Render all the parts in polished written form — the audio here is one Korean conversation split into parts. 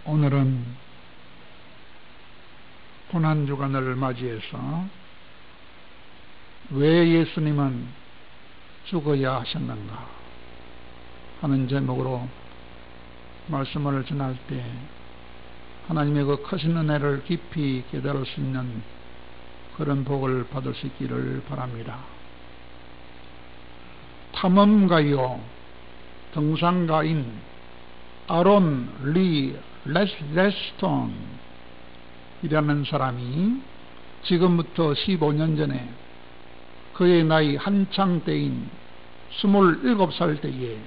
오늘은 고난주간을 맞이해서 왜 예수님은 죽어야 하셨는가 하는 제목으로 말씀을 전할 때 하나님의 그 크신 은혜를 깊이 깨달을 수 있는 그런 복을 받을 수 있기를 바랍니다. 탐험가요 등산가인 아론 리 레스톤 이라는 사람이 지금부터 15년 전에 그의 나이 한창 때인 27살 때에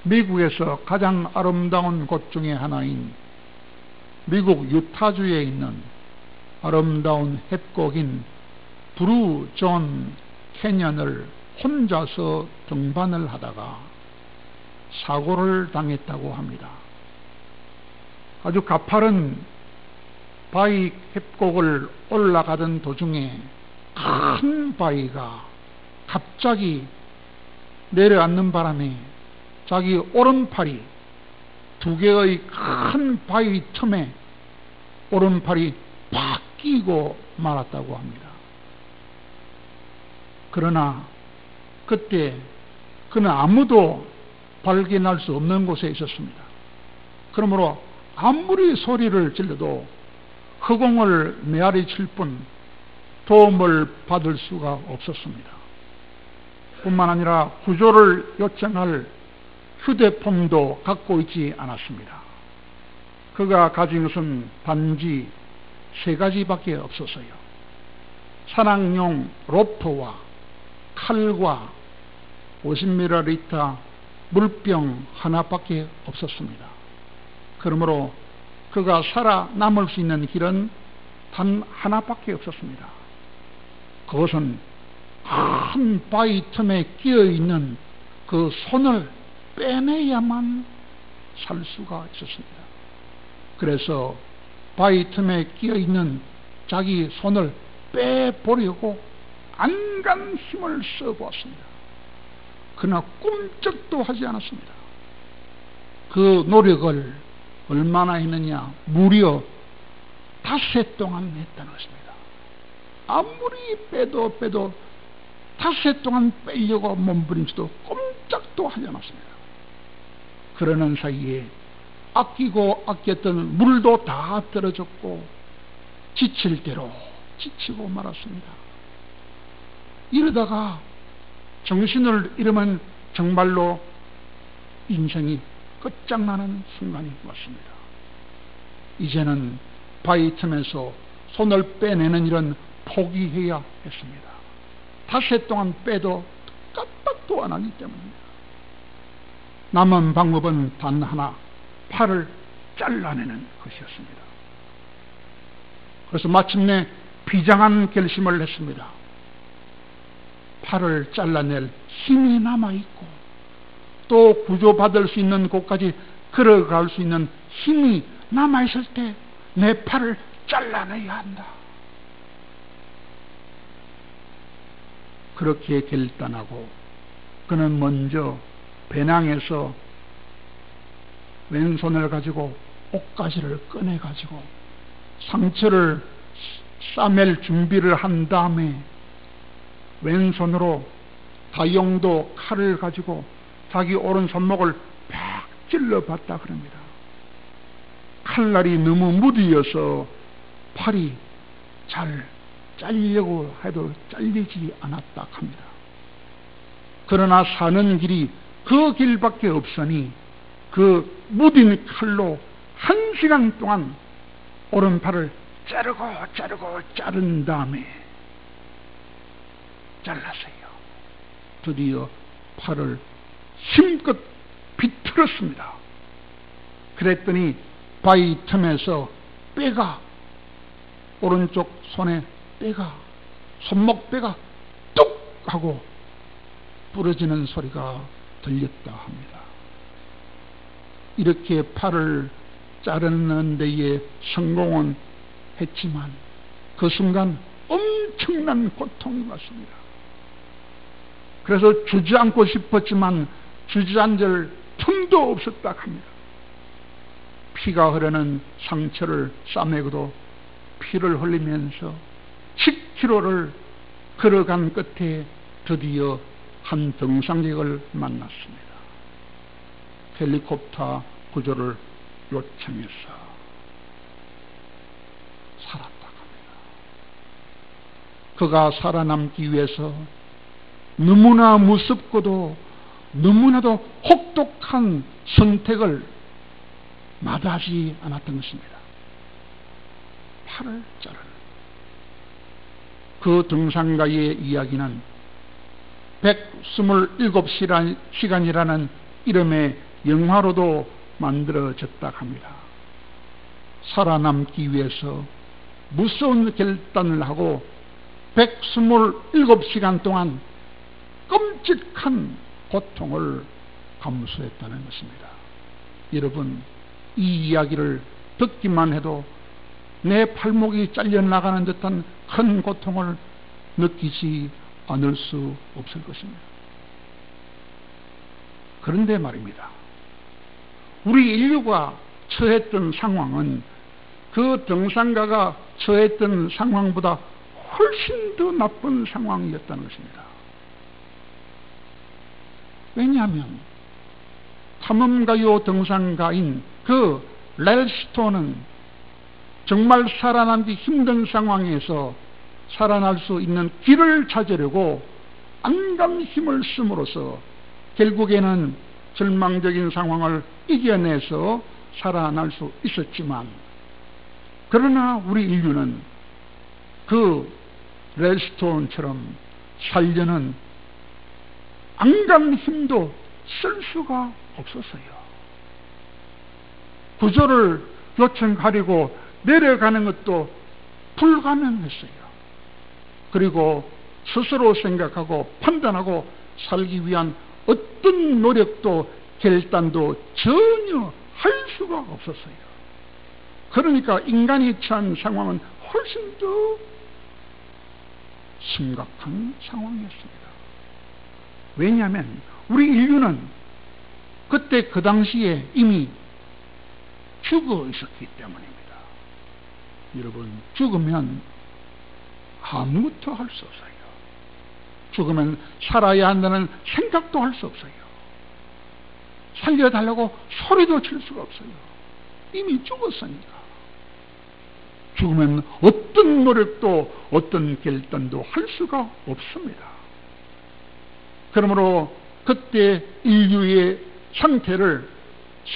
미국에서 가장 아름다운 곳 중에 하나인 미국 유타주에 있는 아름다운 협곡인 브루 존 캐년을 혼자서 등반을 하다가 사고를 당했다고 합니다. 아주 가파른 바위 협곡을 올라가던 도중에 큰 바위가 갑자기 내려앉는 바람에 자기 오른팔이 두 개의 큰 바위 틈에 오른팔이 팍 끼고 말았다고 합니다. 그러나 그때 그는 아무도 발견할 수 없는 곳에 있었습니다. 그러므로 아무리 소리를 질러도 허공을 메아리 칠 뿐 도움을 받을 수가 없었습니다. 뿐만 아니라 구조를 요청할 휴대폰도 갖고 있지 않았습니다. 그가 가진 것은 단지 3가지밖에 없었어요. 산악용 로프와 칼과 50ml 물병 하나밖에 없었습니다. 그러므로 그가 살아남을 수 있는 길은 단 하나밖에 없었습니다. 그것은 큰 바위 틈에 끼어있는 그 손을 빼내야만 살 수가 있었습니다. 그래서 바위 틈에 끼어있는 자기 손을 빼보려고 안간 힘을 써보았습니다. 그러나 꿈쩍도 하지 않았습니다. 그 노력을 얼마나 했느냐? 무려 닷새 동안 했다는 것입니다. 아무리 빼도 닷새 동안 빼려고 몸부림쳐도 꼼짝도 하지 않았습니다. 그러는 사이에 아끼고 아꼈던 물도 다 떨어졌고 지칠 대로 지치고 말았습니다. 이러다가 정신을 잃으면 정말로 인생이 끝장나는 순간이 왔습니다. 이제는 바위 틈에서 손을 빼내는 일은 포기해야 했습니다. 닷새 동안 빼도 깜빡도 안 하기 때문입니다. 남은 방법은 단 하나, 팔을 잘라내는 것이었습니다. 그래서 마침내 비장한 결심을 했습니다. 팔을 잘라낼 힘이 남아있고 또 구조받을 수 있는 곳까지 걸어갈 수 있는 힘이 남아있을 때 내 팔을 잘라내야 한다. 그렇게 결단하고 그는 먼저 배낭에서 왼손을 가지고 옷가지를 꺼내가지고 상처를 싸맬 준비를 한 다음에 왼손으로 다용도 칼을 가지고 자기 오른손목을 팍 찔러봤다 그럽니다. 칼날이 너무 무디어서 팔이 잘 잘리려고 해도 잘리지 않았다 합니다. 그러나 사는 길이 그 길밖에 없으니 그 무딘 칼로 1시간 동안 오른팔을 자르고 자른 다음에 잘랐어요. 드디어 팔을 힘껏 비틀었습니다. 그랬더니 바위 틈에서 뼈가 오른쪽 손에 뼈가 손목 뼈가 뚝 하고 부러지는 소리가 들렸다 합니다. 이렇게 팔을 자르는 데에 성공은 했지만 그 순간 엄청난 고통이 왔습니다. 그래서 주저앉고 싶었지만 주저앉을 틈도 없었다 합니다. 피가 흐르는 상처를 싸매고도 피를 흘리면서 10km를 걸어간 끝에 드디어 한 등산객을 만났습니다. 헬리콥터 구조를 요청해서 살았다고 합니다. 그가 살아남기 위해서 너무나 무섭고도 너무나도 혹독한 선택을 마다하지 않았던 것입니다. 팔을 자르는 그 등산가의 이야기는 127시간이라는 이름의 영화로도 만들어졌다고 합니다. 살아남기 위해서 무서운 결단을 하고 127시간 동안 끔찍한 고통을 감수했다는 것입니다. 여러분, 이 이야기를 듣기만 해도 내 팔목이 잘려나가는 듯한 큰 고통을 느끼지 않을 수 없을 것입니다. 그런데 말입니다, 우리 인류가 처했던 상황은 그 등산가가 처했던 상황보다 훨씬 더 나쁜 상황이었다는 것입니다. 왜냐하면 탐험가요 등산가인 그 렐스톤은 정말 살아남기 힘든 상황에서 살아날 수 있는 길을 찾으려고 안간 힘을 쓰므로써 결국에는 절망적인 상황을 이겨내서 살아날 수 있었지만, 그러나 우리 인류는 그 렐스톤처럼 살려는 안간 힘도 쓸 수가 없었어요. 구조를 요청하려고 내려가는 것도 불가능했어요. 그리고 스스로 생각하고 판단하고 살기 위한 어떤 노력도 결단도 전혀 할 수가 없었어요. 그러니까 인간이 처한 상황은 훨씬 더 심각한 상황이었습니다. 왜냐하면 우리 인류는 그때 그 당시에 이미 죽어 있었기 때문입니다. 여러분, 죽으면 아무것도 할 수 없어요. 죽으면 살아야 한다는 생각도 할 수 없어요. 살려달라고 소리도 칠 수가 없어요. 이미 죽었으니까. 죽으면 어떤 노력도 어떤 결단도 할 수가 없습니다. 그러므로 그때 인류의 상태를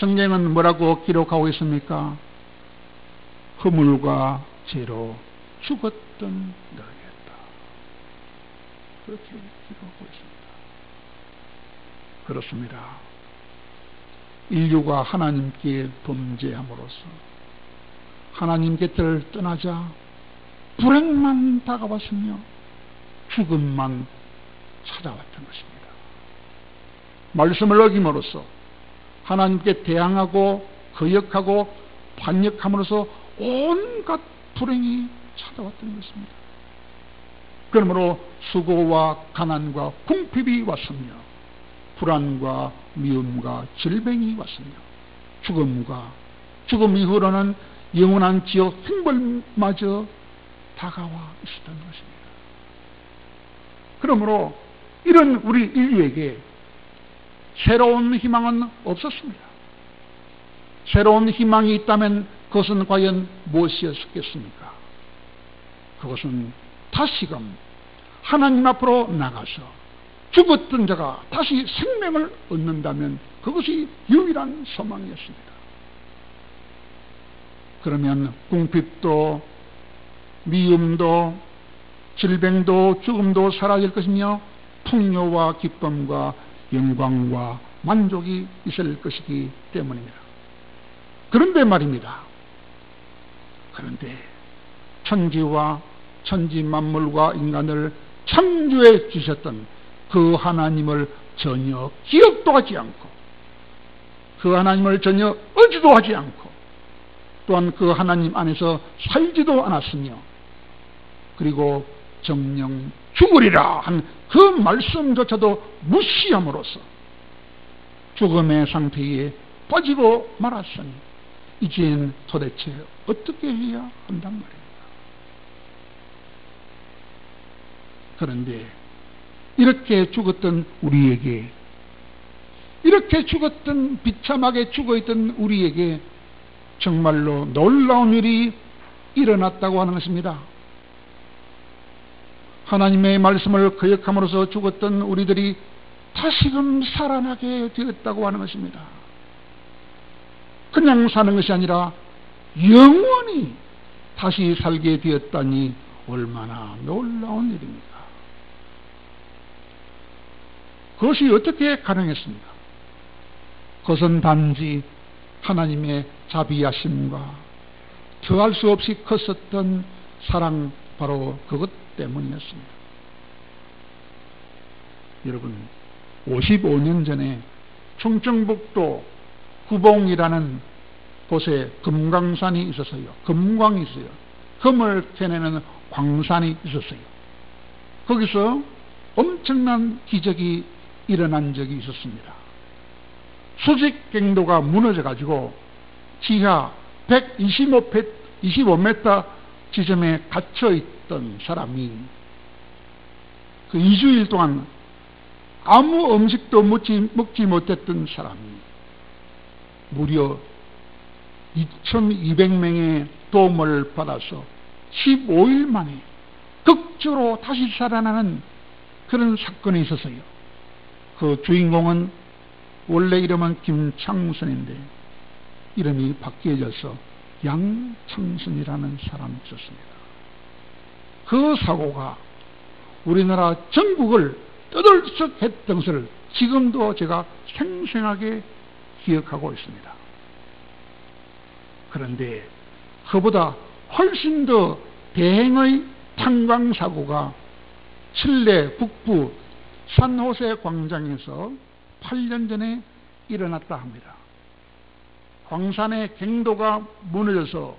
성경은 뭐라고 기록하고 있습니까? 허물과 죄로 죽었던 너희였다. 그렇게 기록하고 있습니다. 그렇습니다. 인류가 하나님께 범죄함으로써 하나님 곁을 떠나자 불행만 다가왔으며 죽음만 찾아왔던 것입니다. 말씀을 어김으로써 하나님께 대항하고 거역하고 반역함으로써 온갖 불행이 찾아왔던 것입니다. 그러므로 수고와 가난과 궁핍이 왔으며 불안과 미움과 질병이 왔으며 죽음 이후로는 영원한 지옥 형벌마저 다가와 있었던 것입니다. 그러므로 이런 우리 인류에게 새로운 희망은 없었습니다. 새로운 희망이 있다면 그것은 과연 무엇이었겠습니까? 그것은 다시금 하나님 앞으로 나가서 죽었던 자가 다시 생명을 얻는다면 그것이 유일한 소망이었습니다. 그러면 궁핍도 미움도 질병도 죽음도 사라질 것이며 풍요와 기쁨과 영광과 만족이 있을 것이기 때문입니다. 그런데 말입니다. 그런데 천지와 천지 만물과 인간을 창조해 주셨던 그 하나님을 전혀 기억도 하지 않고 그 하나님을 전혀 의지도 하지 않고 또한 그 하나님 안에서 살지도 않았으며 그리고 정령 죽으리라 한 그 말씀조차도 무시함으로써 죽음의 상태에 빠지고 말았으니 이젠 도대체 어떻게 해야 한단 말입니다. 그런데 이렇게 죽었던 우리에게, 이렇게 죽었던, 비참하게 죽어있던 우리에게 정말로 놀라운 일이 일어났다고 하는 것입니다. 하나님의 말씀을 거역함으로써 죽었던 우리들이 다시금 살아나게 되었다고 하는 것입니다. 그냥 사는 것이 아니라 영원히 다시 살게 되었다니 얼마나 놀라운 일입니까? 그것이 어떻게 가능했습니까? 그것은 단지 하나님의 자비하심과 더할 수 없이 컸었던 사랑, 바로 그것 때문이었습니다. 여러분, 55년 전에 충청북도 구봉이라는 곳에 금강산이 있었어요. 금광이 있어요. 금을 캐내는 광산이 있었어요. 거기서 엄청난 기적이 일어난 적이 있었습니다. 수직경도가 무너져 가지고 지하 125m 지점에 갇혀 있던 사람이 그 2주일 동안 아무 음식도 먹지 못했던 사람이 무려 2200명의 도움을 받아서 15일 만에 극적으로 다시 살아나는 그런 사건이 있었어요. 그 주인공은 원래 이름은 김창선인데 이름이 바뀌어져서 양창선이라는 사람이 있었습니다. 그 사고가 우리나라 전국을 떠들썩했던 것을 지금도 제가 생생하게 기억하고 있습니다. 그런데 그보다 훨씬 더 대행의 탄광사고가 칠레 북부 산호세 광장에서 8년 전에 일어났다 합니다. 광산의 갱도가 무너져서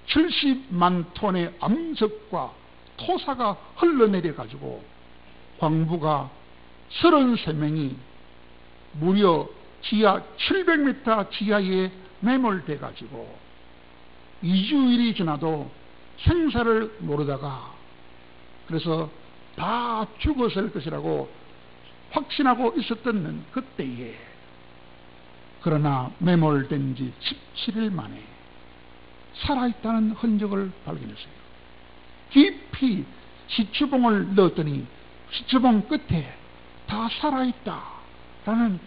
70만 톤의 암석과 토사가 흘러내려 가지고 광부가 33명이 무려 지하 700m 지하에 매몰돼 가지고 2주일이 지나도 생사를 모르다가, 그래서 다 죽었을 것이라고 확신하고 있었던 그때에, 그러나 매몰된 지 17일 만에 살아있다는 흔적을 발견했어요. 깊이 시추봉을 넣었더니 시추봉 끝에 다 살아있다라는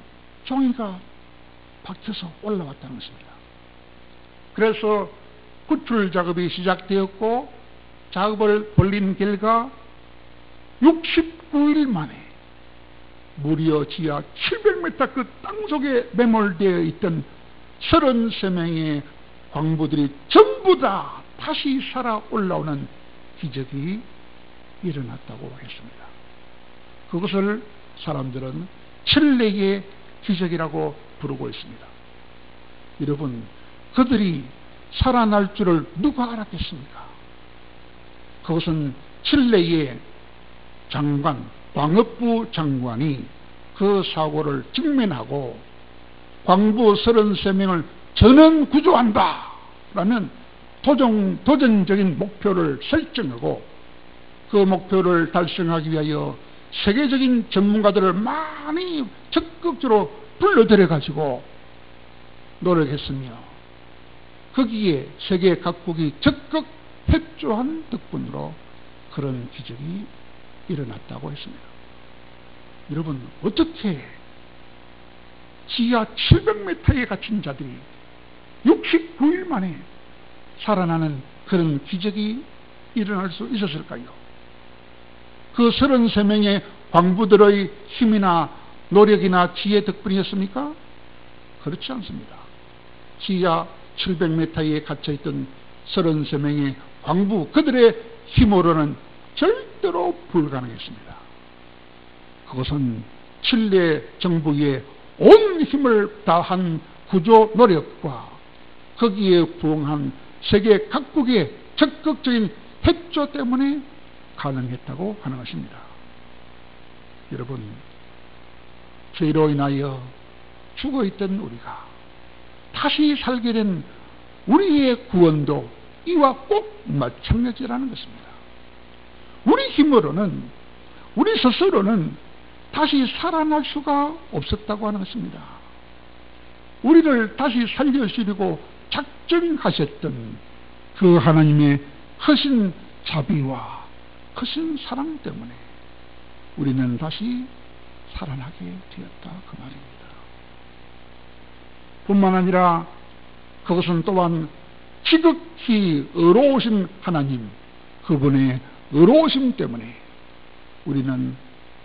종이가 박혀서 올라왔다는 것입니다. 그래서 구출 작업이 시작되었고, 작업을 벌린 결과 69일 만에 무려 지하 700m 그 땅속에 매몰되어 있던 33명의 광부들이 전부 다 다시 살아 올라오는 기적이 일어났다고 했습니다. 그것을 사람들은 칠레의 기적이라고 부르고 있습니다. 여러분, 그들이 살아날 줄을 누가 알았겠습니까? 그것은 칠레의 장관, 광업부 장관이 그 사고를 직면하고 광부 33명을 전원 구조한다 라는 도전적인 목표를 설정하고, 그 목표를 달성하기 위하여 세계적인 전문가들을 많이 적극적으로 불러들여 가지고 노력했으며, 거기에 세계 각국이 적극 협조한 덕분으로 그런 기적이 일어났다고 했습니다. 여러분, 어떻게 지하 700m에 갇힌 자들이 69일 만에 살아나는 그런 기적이 일어날 수 있었을까요? 그 33명의 광부들의 힘이나 노력이나 지혜 덕분이었습니까? 그렇지 않습니다. 지하 700m에 갇혀있던 33명의 광부, 그들의 힘으로는 절대로 불가능했습니다. 그것은 칠레 정부의 온 힘을 다한 구조 노력과 거기에 부응한 세계 각국의 적극적인 협조 때문에 가능했다고 하는 것입니다. 여러분, 죄로 인하여 죽어있던 우리가 다시 살게 된 우리의 구원도 이와 꼭 마찬가지라는 것입니다. 우리 힘으로는, 우리 스스로는 다시 살아날 수가 없었다고 하는 것입니다. 우리를 다시 살려주려고 작정하셨던 그 하나님의 크신 자비와 크신 사랑 때문에 우리는 다시 살아나게 되었다, 그 말입니다. 뿐만 아니라 그것은 또한 지극히 의로우신 하나님, 그분의 의로우심 때문에 우리는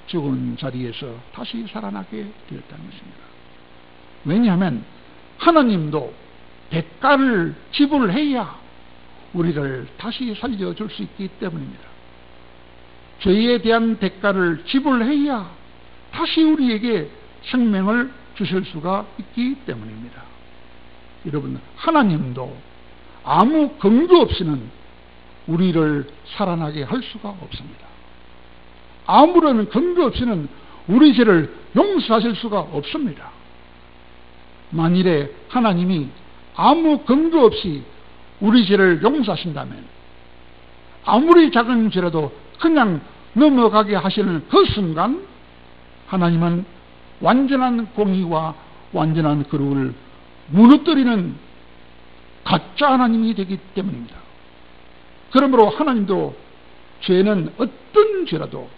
죽은 자리에서 다시 살아나게 되었다는 것입니다. 왜냐하면 하나님도 대가를 지불해야 우리를 다시 살려줄 수 있기 때문입니다. 죄에 대한 대가를 지불해야 다시 우리에게 생명을 주실 수가 있기 때문입니다. 여러분, 하나님도 아무 근거 없이는 우리를 살아나게 할 수가 없습니다. 아무런 근거 없이는 우리 죄를 용서하실 수가 없습니다. 만일에 하나님이 아무 근거 없이 우리 죄를 용서하신다면, 아무리 작은 죄라도 그냥 넘어가게 하시는 그 순간 하나님은 완전한 공의와 완전한 거룩을 무너뜨리는 가짜 하나님이 되기 때문입니다. 그러므로 하나님도 죄는 어떤 죄라도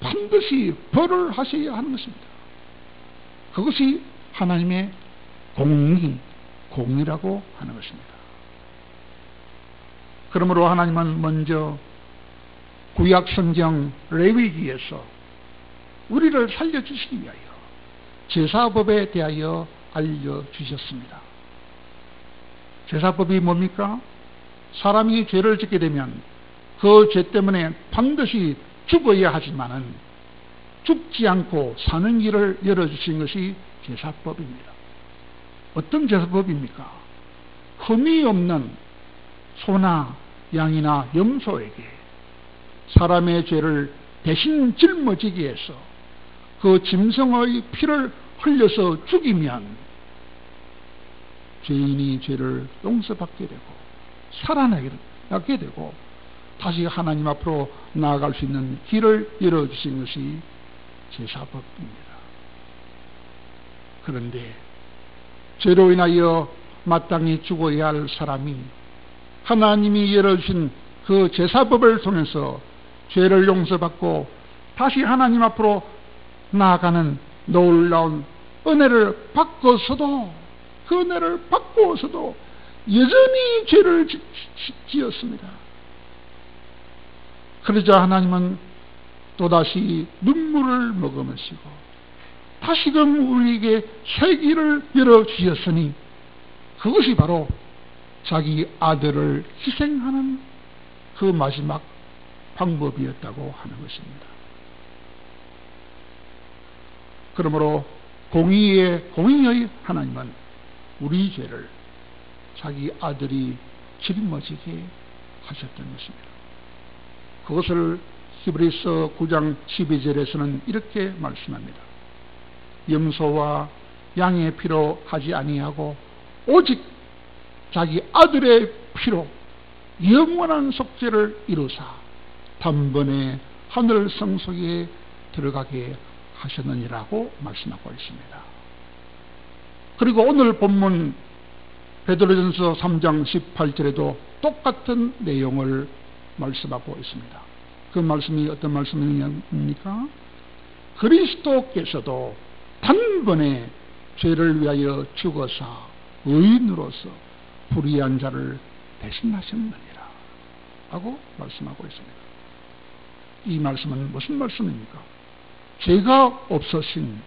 반드시 벌을 하셔야 하는 것입니다. 그것이 하나님의 공의라고 하는 것입니다. 그러므로 하나님은 먼저 구약성경 레위기에서 우리를 살려주시기 위하여 제사법에 대하여 알려주셨습니다. 제사법이 뭡니까? 사람이 죄를 짓게 되면 그 죄 때문에 반드시 죽어야 하지만은 죽지 않고 사는 길을 열어주신 것이 제사법입니다. 어떤 제사법입니까? 흠이 없는 소나 양이나 염소에게 사람의 죄를 대신 짊어지게 해서 그 짐승의 피를 흘려서 죽이면 죄인이 죄를 용서받게 되고 살아나게 되고 다시 하나님 앞으로 나아갈 수 있는 길을 열어주신 것이 제사법입니다. 그런데 죄로 인하여 마땅히 죽어야 할 사람이 하나님이 열어주신 그 제사법을 통해서 죄를 용서받고 다시 하나님 앞으로 나아가는 놀라운 은혜를 받고서도, 그 은혜를 받고서도 여전히 죄를 지었습니다. 그러자 하나님은 또다시 눈물을 머금으시고 다시금 우리에게 새 길을 열어주셨으니 그것이 바로 자기 아들을 희생하는 그 마지막 방법이었다고 하는 것입니다. 그러므로 공의의 하나님은 우리 죄를 자기 아들이 짊어지게 하셨던 것입니다. 그것을 히브리서 9장 12절에서는 이렇게 말씀합니다. 염소와 양의 피로 하지 아니하고 오직 자기 아들의 피로 영원한 속죄를 이루사 단번에 하늘 성소에 들어가게 하셨느니라고 말씀하고 있습니다. 그리고 오늘 본문 베드로전서 3장 18절에도 똑같은 내용을 말씀하고 있습니다. 그 말씀이 어떤 말씀입니까? 그리스도께서도 단번에 죄를 위하여 죽어서 의인으로서 불의한 자를 대신하셨느니라 하고 말씀하고 있습니다. 이 말씀은 무슨 말씀입니까? 죄가 없으신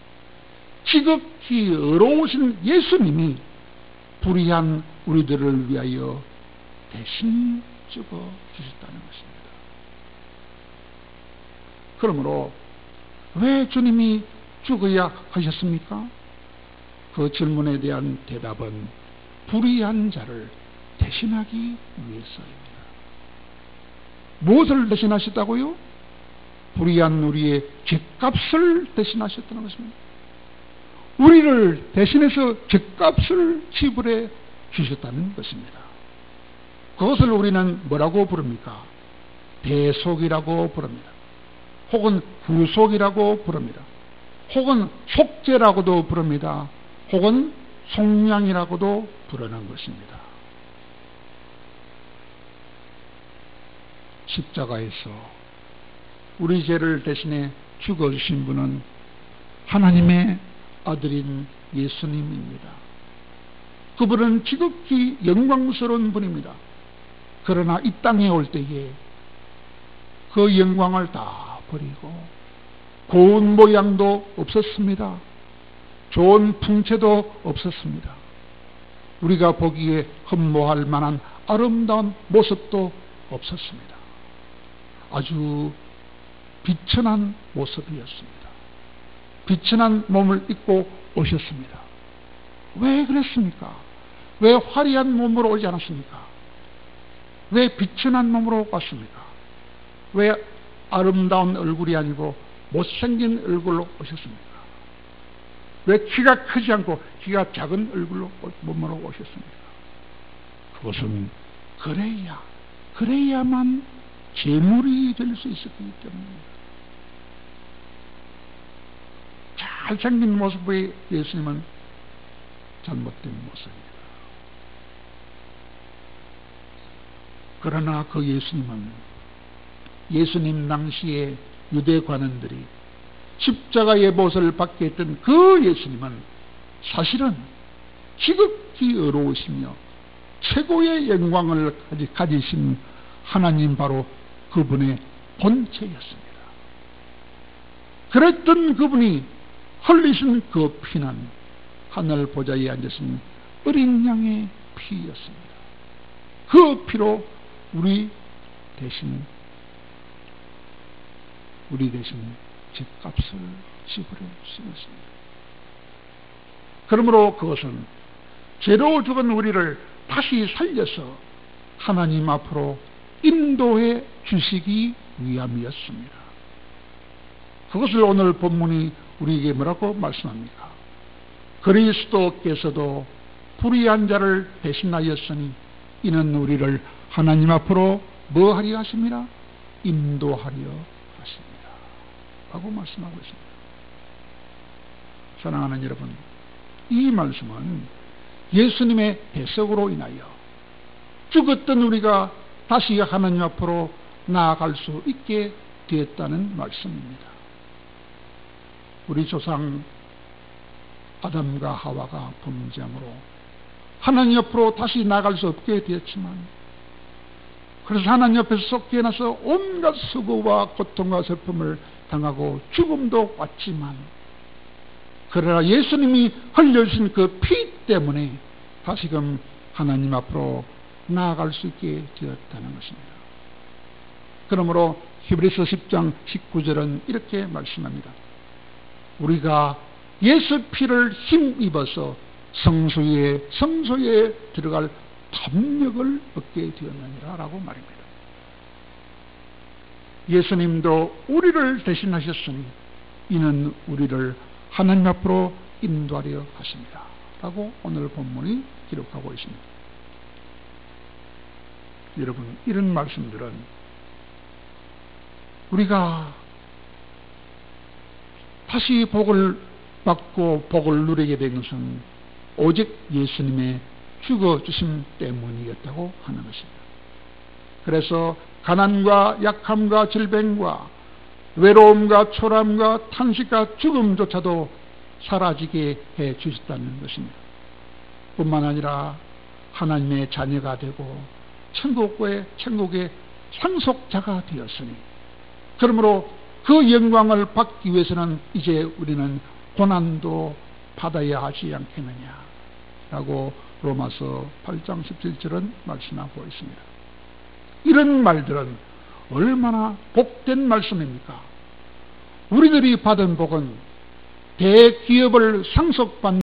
지극히 의로우신 예수님이 불의한 우리들을 위하여 대신 죽어 주셨다는 것입니다. 그러므로 왜 주님이 죽어야 하셨습니까? 그 질문에 대한 대답은 불의한 자를 대신하기 위해서입니다. 무엇을 대신하셨다고요? 불의한 우리의 죄값을 대신하셨다는 것입니다. 우리를 대신해서 죗값을 지불해 주셨다는 것입니다. 그것을 우리는 뭐라고 부릅니까? 대속이라고 부릅니다. 혹은 구속이라고 부릅니다. 혹은 속죄라고도 부릅니다. 혹은 속량이라고도 부르는 것입니다. 십자가에서 우리 죄를 대신해 죽어주신 분은 하나님의 아들인 예수님입니다. 그분은 지극히 영광스러운 분입니다. 그러나 이 땅에 올 때에 그 영광을 다 버리고 고운 모양도 없었습니다. 좋은 풍채도 없었습니다. 우리가 보기에 흠모할 만한 아름다운 모습도 없었습니다. 아주 비천한 모습이었습니다. 비천한 몸을 입고 오셨습니다. 왜 그랬습니까? 왜 화려한 몸으로 오지 않았습니까? 왜 비천한 몸으로 왔습니까? 왜 아름다운 얼굴이 아니고 못생긴 얼굴로 오셨습니까? 왜 키가 크지 않고 키가 작은 얼굴로 몸으로 오셨습니까? 그것은 그래야만 제물이 될 수 있었기 때문입니다. 잘생긴 모습의 예수님은 잘못된 모습입니다. 그러나 그 예수님 당시에 유대 관원들이 십자가의 못을 받게 했던 그 예수님은 사실은 지극히 어려우시며 최고의 영광을 가지신 하나님, 바로 그분의 본체였습니다. 그랬던 그분이 흘리신 그 피는 하늘 보좌에 앉으신 어린 양의 피였습니다. 그 피로 우리 대신 죗값을 지불해 주신 것입니다. 그러므로 그것은 죄로 죽은 우리를 다시 살려서 하나님 앞으로 인도해 주시기 위함이었습니다. 그것을 오늘 본문이 우리에게 뭐라고 말씀합니까? 그리스도께서도 불의한 자를 대신하였으니 이는 우리를 하나님 앞으로 뭐 하려 하십니다? 인도하려 하십니다 라고 말씀하고 있습니다. 사랑하는 여러분, 이 말씀은 예수님의 대속으로 인하여 죽었던 우리가 다시 하나님 앞으로 나아갈 수 있게 되었다는 말씀입니다. 우리 조상 아담과 하와가 범죄함으로 하나님 앞으로 다시 나아갈 수 없게 되었지만, 그래서 하나님 앞에서 쫓겨나서 온갖 수고와 고통과 슬픔을 당하고 죽음도 왔지만, 그러나 예수님이 흘려주신 그 피 때문에 다시금 하나님 앞으로 나아갈 수 있게 되었다는 것입니다. 그러므로 히브리서 10장 19절은 이렇게 말씀합니다. 우리가 예수 피를 힘입어서 성소에 들어갈 담력을 얻게 되었느니라 라고 말입니다. 예수님도 우리를 대신하셨으니 이는 우리를 하나님 앞으로 인도하려 하십니다 라고 오늘 본문이 기록하고 있습니다. 여러분, 이런 말씀들은 우리가 다시 복을 받고 복을 누리게 된 것은 오직 예수님의 죽어주심 때문이었다고 하는 것입니다. 그래서 가난과 약함과 질병과 외로움과 초라함과 탄식과 죽음조차도 사라지게 해 주셨다는 것입니다. 뿐만 아니라 하나님의 자녀가 되고 천국의 상속자가 되었으니, 그러므로 그 영광을 받기 위해서는 이제 우리는 고난도 받아야 하지 않겠느냐라고 로마서 8장 17절은 말씀하고 있습니다. 이런 말들은 얼마나 복된 말씀입니까? 우리들이 받은 복은 대기업을 상속받는